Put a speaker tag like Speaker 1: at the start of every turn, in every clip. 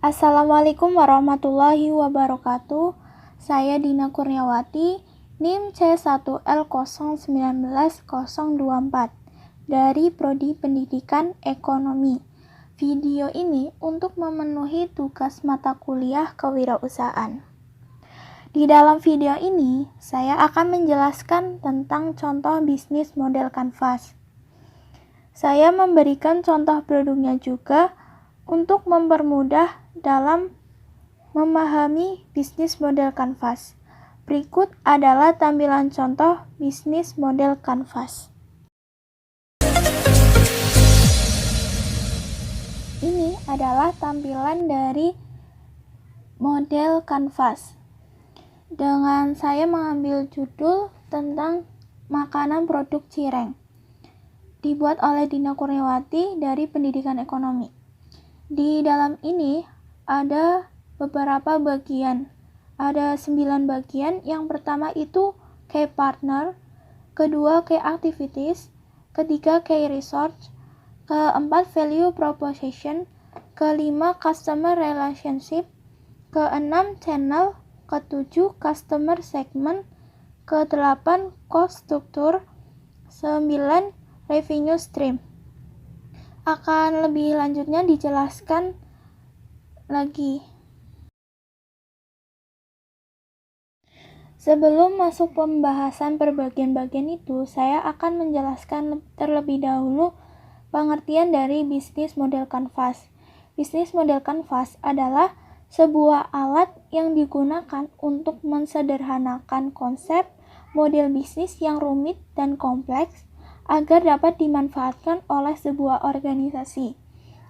Speaker 1: Assalamualaikum warahmatullahi wabarakatuh. Saya Dina Kurniawati, NIM C1L019024 dari Prodi Pendidikan Ekonomi. Video ini untuk memenuhi tugas mata kuliah kewirausahaan. Di dalam video ini, saya akan menjelaskan tentang contoh bisnis model kanvas. Saya memberikan contoh produknya juga untuk mempermudah dalam memahami bisnis model kanvas. Berikut adalah tampilan contoh bisnis model kanvas. Ini adalah tampilan dari model kanvas. Dengan saya mengambil judul tentang makanan produk cireng. Dibuat oleh Dina Kurniawati dari Pendidikan Ekonomi. Di dalam ini ada beberapa bagian. Ada 9 bagian. Yang pertama itu key partner, kedua key activities, ketiga key research, keempat value proposition, kelima customer relationship, keenam channel, ketujuh customer segment, kedelapan cost structure, 9 revenue stream. Akan lebih lanjutnya dijelaskan lagi. Sebelum masuk pembahasan per bagian-bagian itu, saya akan menjelaskan terlebih dahulu pengertian dari bisnis model kanvas. Bisnis model kanvas adalah sebuah alat yang digunakan untuk mensederhanakan konsep model bisnis yang rumit dan kompleks agar dapat dimanfaatkan oleh sebuah organisasi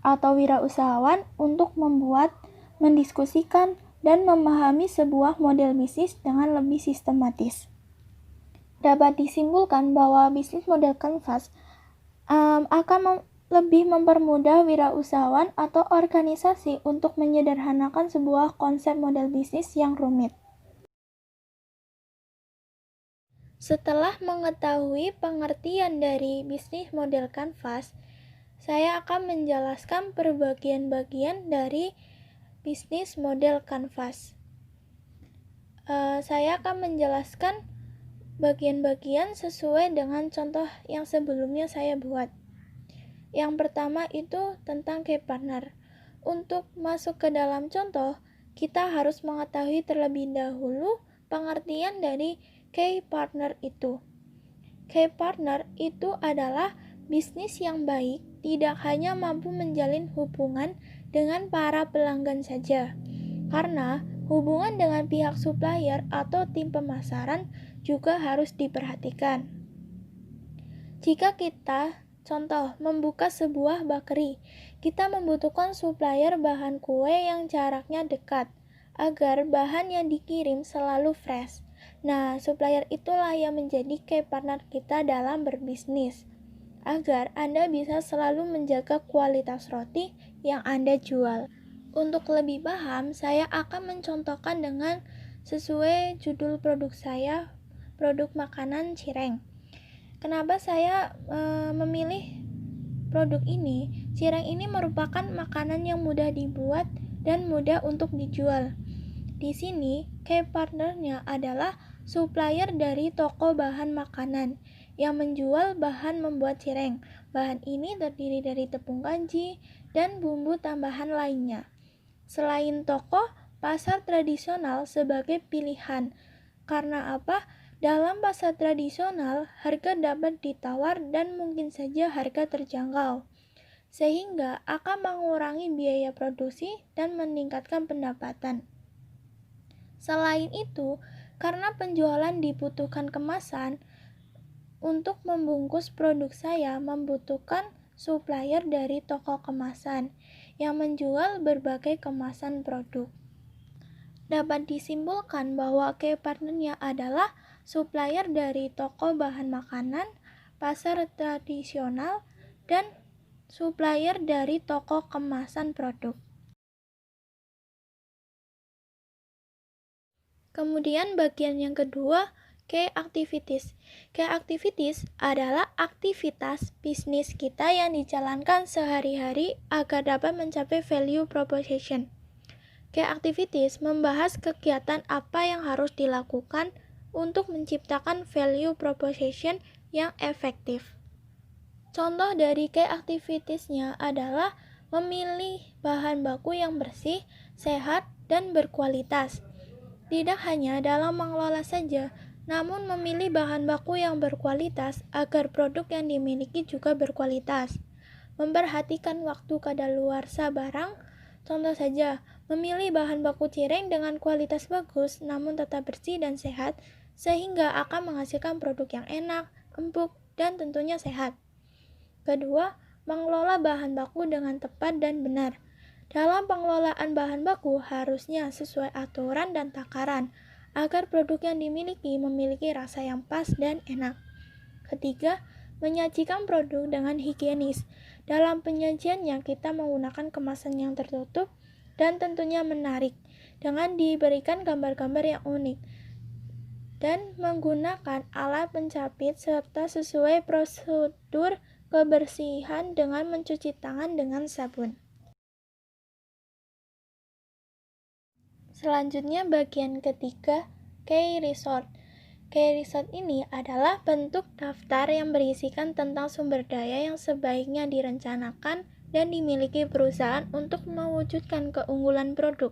Speaker 1: atau wirausahawan untuk membuat, mendiskusikan, dan memahami sebuah model bisnis dengan lebih sistematis. Dapat disimpulkan bahwa bisnis model kanvas akan lebih mempermudah wirausahawan atau organisasi untuk menyederhanakan sebuah konsep model bisnis yang rumit. Setelah mengetahui pengertian dari bisnis model kanvas, saya akan menjelaskan perbagian-bagian dari bisnis model kanvas. Saya akan menjelaskan bagian-bagian sesuai dengan contoh yang sebelumnya saya buat. Yang pertama itu tentang key partner. Untuk masuk ke dalam contoh, kita harus mengetahui terlebih dahulu pengertian dari key partner itu. Key partner itu adalah bisnis yang baik, tidak hanya mampu menjalin hubungan dengan para pelanggan saja, karena hubungan dengan pihak supplier atau tim pemasaran juga harus diperhatikan. Jika kita, contoh, membuka sebuah bakery, kita membutuhkan supplier bahan kue yang jaraknya dekat, agar bahan yang dikirim selalu fresh. Nah, supplier itulah yang menjadi key partner kita dalam berbisnis, agar Anda bisa selalu menjaga kualitas roti yang Anda jual. Untuk lebih paham, saya akan mencontohkan dengan sesuai judul produk saya, produk makanan cireng. Kenapa saya memilih produk ini? Cireng ini merupakan makanan yang mudah dibuat dan mudah untuk dijual. Di sini, key partnernya adalah supplier dari toko bahan makanan yang menjual bahan membuat cireng. Bahan ini terdiri dari tepung kanji dan bumbu tambahan lainnya. Selain toko, pasar tradisional sebagai pilihan. Karena apa? Dalam pasar tradisional, harga dapat ditawar dan mungkin saja harga terjangkau, sehingga akan mengurangi biaya produksi dan meningkatkan pendapatan. Selain itu, karena penjualan dibutuhkan kemasan, untuk membungkus produk saya membutuhkan supplier dari toko kemasan yang menjual berbagai kemasan produk. Dapat disimpulkan bahwa key partnernya adalah supplier dari toko bahan makanan, pasar tradisional, dan supplier dari toko kemasan produk. Kemudian bagian yang kedua, key activities. Key activities adalah aktivitas bisnis kita yang dijalankan sehari-hari agar dapat mencapai value proposition. Key activities membahas kegiatan apa yang harus dilakukan untuk menciptakan value proposition yang efektif. Contoh dari key activities-nya adalah memilih bahan baku yang bersih, sehat, dan berkualitas. Tidak hanya dalam mengelola saja, namun memilih bahan baku yang berkualitas agar produk yang dimiliki juga berkualitas. Memperhatikan waktu kadaluarsa barang, contoh saja, memilih bahan baku cireng dengan kualitas bagus namun tetap bersih dan sehat, sehingga akan menghasilkan produk yang enak, empuk, dan tentunya sehat. Kedua, mengelola bahan baku dengan tepat dan benar. Dalam pengelolaan bahan baku harusnya sesuai aturan dan takaran, agar produk yang dimiliki memiliki rasa yang pas dan enak. Ketiga, menyajikan produk dengan higienis. Dalam penyajiannya kita menggunakan kemasan yang tertutup dan tentunya menarik, dengan diberikan gambar-gambar yang unik, dan menggunakan alat pencapit serta sesuai prosedur kebersihan dengan mencuci tangan dengan sabun. Selanjutnya bagian ketiga, key result. Key result ini adalah bentuk daftar yang berisikan tentang sumber daya yang sebaiknya direncanakan dan dimiliki perusahaan untuk mewujudkan keunggulan produk.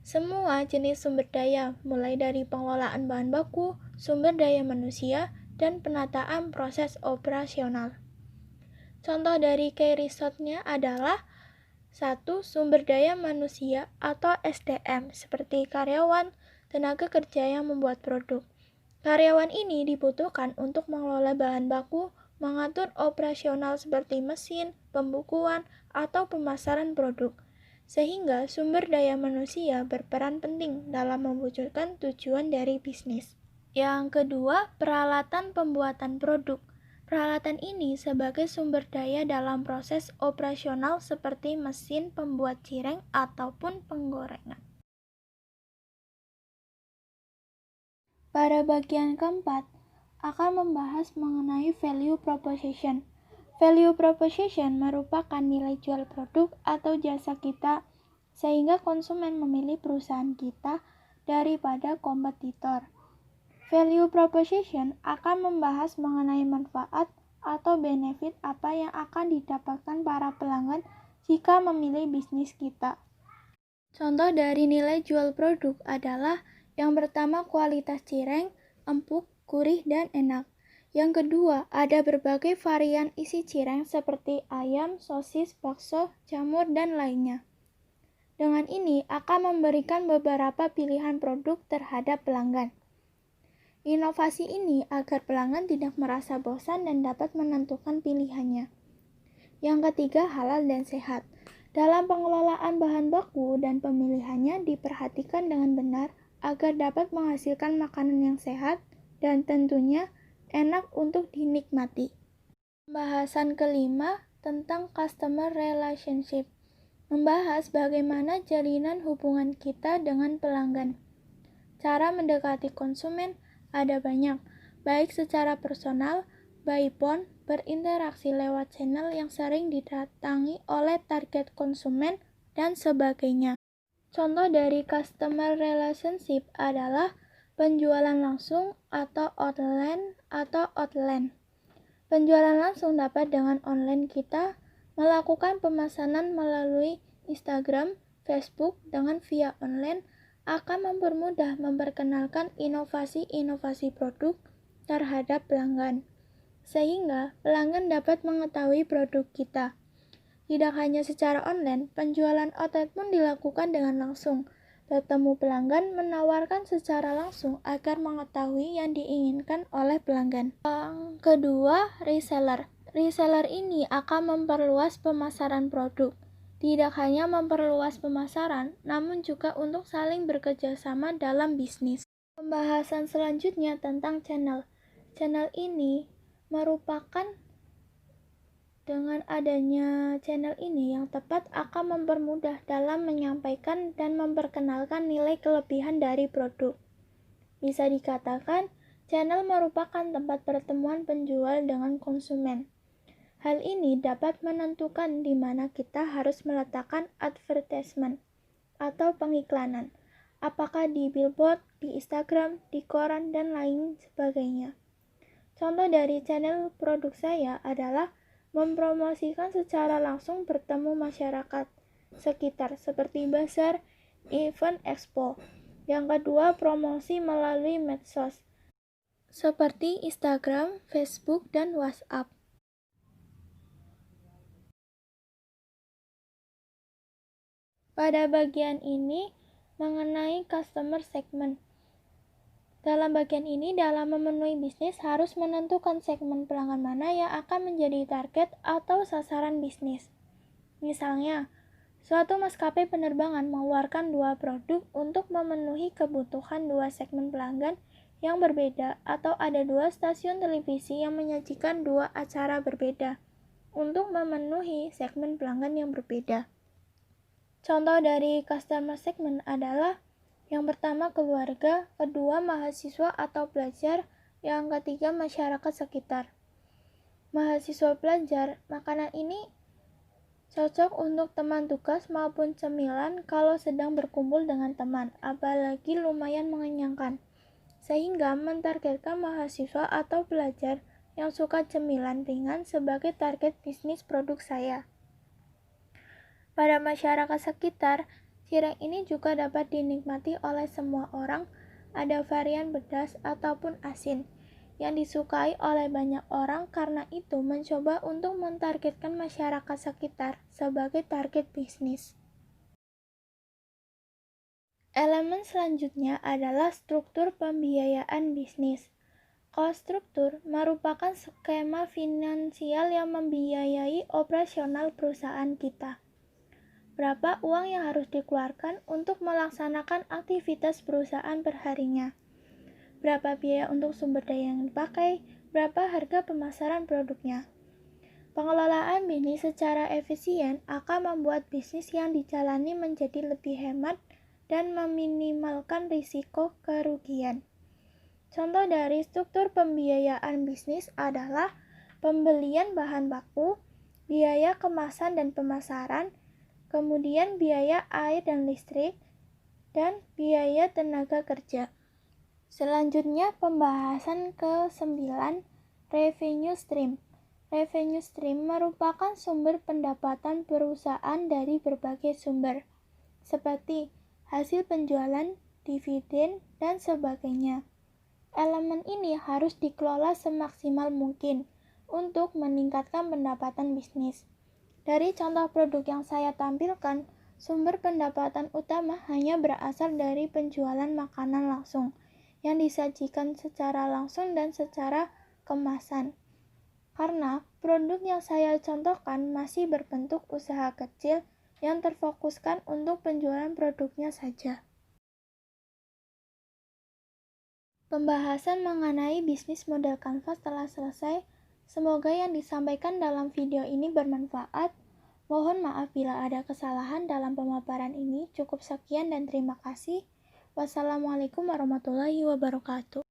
Speaker 1: Semua jenis sumber daya, mulai dari pengelolaan bahan baku, sumber daya manusia, dan penataan proses operasional. Contoh dari key result-nya adalah 1. Sumber daya manusia atau SDM, seperti karyawan, tenaga kerja yang membuat produk. Karyawan ini dibutuhkan untuk mengelola bahan baku, mengatur operasional seperti mesin, pembukuan, atau pemasaran produk, sehingga sumber daya manusia berperan penting dalam mewujudkan tujuan dari bisnis. Yang kedua, peralatan pembuatan produk. Peralatan ini sebagai sumber daya dalam proses operasional seperti mesin pembuat cireng ataupun penggorengan. Pada bagian keempat, akan membahas mengenai value proposition. Value proposition merupakan nilai jual produk atau jasa kita sehingga konsumen memilih perusahaan kita daripada kompetitor. Value proposition akan membahas mengenai manfaat atau benefit apa yang akan didapatkan para pelanggan jika memilih bisnis kita. Contoh dari nilai jual produk adalah yang pertama kualitas cireng, empuk, gurih, dan enak. Yang kedua, ada berbagai varian isi cireng seperti ayam, sosis, bakso, jamur, dan lainnya. Dengan ini akan memberikan beberapa pilihan produk terhadap pelanggan. Inovasi ini agar pelanggan tidak merasa bosan dan dapat menentukan pilihannya. Yang ketiga, halal dan sehat. Dalam pengelolaan bahan baku dan pemilihannya diperhatikan dengan benar agar dapat menghasilkan makanan yang sehat dan tentunya enak untuk dinikmati. Pembahasan kelima tentang customer relationship. Membahas bagaimana jalinan hubungan kita dengan pelanggan. Cara mendekati konsumen ada banyak, baik secara personal, by phone, berinteraksi lewat channel yang sering didatangi oleh target konsumen, dan sebagainya. Contoh dari customer relationship adalah penjualan langsung atau outline. Penjualan langsung dapat dengan online kita melakukan pemesanan melalui Instagram, Facebook dengan via online akan mempermudah memperkenalkan inovasi-inovasi produk terhadap pelanggan, sehingga pelanggan dapat mengetahui produk kita. Tidak hanya secara online, penjualan outlet pun dilakukan dengan langsung. Bertemu pelanggan menawarkan secara langsung agar mengetahui yang diinginkan oleh pelanggan. Yang kedua, reseller. Reseller ini akan memperluas pemasaran produk. Tidak hanya memperluas pemasaran, namun juga untuk saling bekerjasama dalam bisnis. Pembahasan selanjutnya tentang channel. Channel ini merupakan dengan adanya channel ini yang tepat akan mempermudah dalam menyampaikan dan memperkenalkan nilai kelebihan dari produk. Bisa dikatakan, channel merupakan tempat pertemuan penjual dengan konsumen. Hal ini dapat menentukan di mana kita harus meletakkan advertisement atau pengiklanan. Apakah di billboard, di Instagram, di koran, dan lain sebagainya. Contoh dari channel produk saya adalah mempromosikan secara langsung bertemu masyarakat sekitar seperti bazar, event, expo. Yang kedua, promosi melalui medsos seperti Instagram, Facebook, dan WhatsApp. Pada bagian ini mengenai customer segment. Dalam bagian ini, dalam memenuhi bisnis harus menentukan segmen pelanggan mana yang akan menjadi target atau sasaran bisnis. Misalnya, suatu maskapai penerbangan mengeluarkan 2 produk untuk memenuhi kebutuhan 2 segmen pelanggan yang berbeda, atau ada 2 stasiun televisi yang menyajikan 2 acara berbeda untuk memenuhi segmen pelanggan yang berbeda. Contoh dari customer segment adalah yang pertama keluarga, kedua mahasiswa atau pelajar, yang ketiga masyarakat sekitar. Mahasiswa pelajar, makanan ini cocok untuk teman tugas maupun cemilan kalau sedang berkumpul dengan teman, apalagi lumayan mengenyangkan. Sehingga mentargetkan mahasiswa atau pelajar yang suka cemilan ringan sebagai target bisnis produk saya. Pada masyarakat sekitar, cireng ini juga dapat dinikmati oleh semua orang, ada varian pedas ataupun asin yang disukai oleh banyak orang, karena itu mencoba untuk mentargetkan masyarakat sekitar sebagai target bisnis. Elemen selanjutnya adalah struktur pembiayaan bisnis. Konstruktur merupakan skema finansial yang membiayai operasional perusahaan kita. Berapa uang yang harus dikeluarkan untuk melaksanakan aktivitas perusahaan perharinya? Berapa biaya untuk sumber daya yang dipakai? Berapa harga pemasaran produknya? Pengelolaan bisnis secara efisien akan membuat bisnis yang dijalani menjadi lebih hemat dan meminimalkan risiko kerugian. Contoh dari struktur pembiayaan bisnis adalah pembelian bahan baku, biaya kemasan dan pemasaran, kemudian biaya air dan listrik, dan biaya tenaga kerja. Selanjutnya pembahasan ke-9, revenue stream. Revenue stream merupakan sumber pendapatan perusahaan dari berbagai sumber, seperti hasil penjualan, dividen, dan sebagainya. Elemen ini harus dikelola semaksimal mungkin untuk meningkatkan pendapatan bisnis. Dari contoh produk yang saya tampilkan, sumber pendapatan utama hanya berasal dari penjualan makanan langsung yang disajikan secara langsung dan secara kemasan. Karena produk yang saya contohkan masih berbentuk usaha kecil yang terfokuskan untuk penjualan produknya saja. Pembahasan mengenai bisnis model kanvas telah selesai. Semoga yang disampaikan dalam video ini bermanfaat. Mohon maaf bila ada kesalahan dalam pemaparan ini. Cukup sekian dan terima kasih. Wassalamualaikum warahmatullahi wabarakatuh.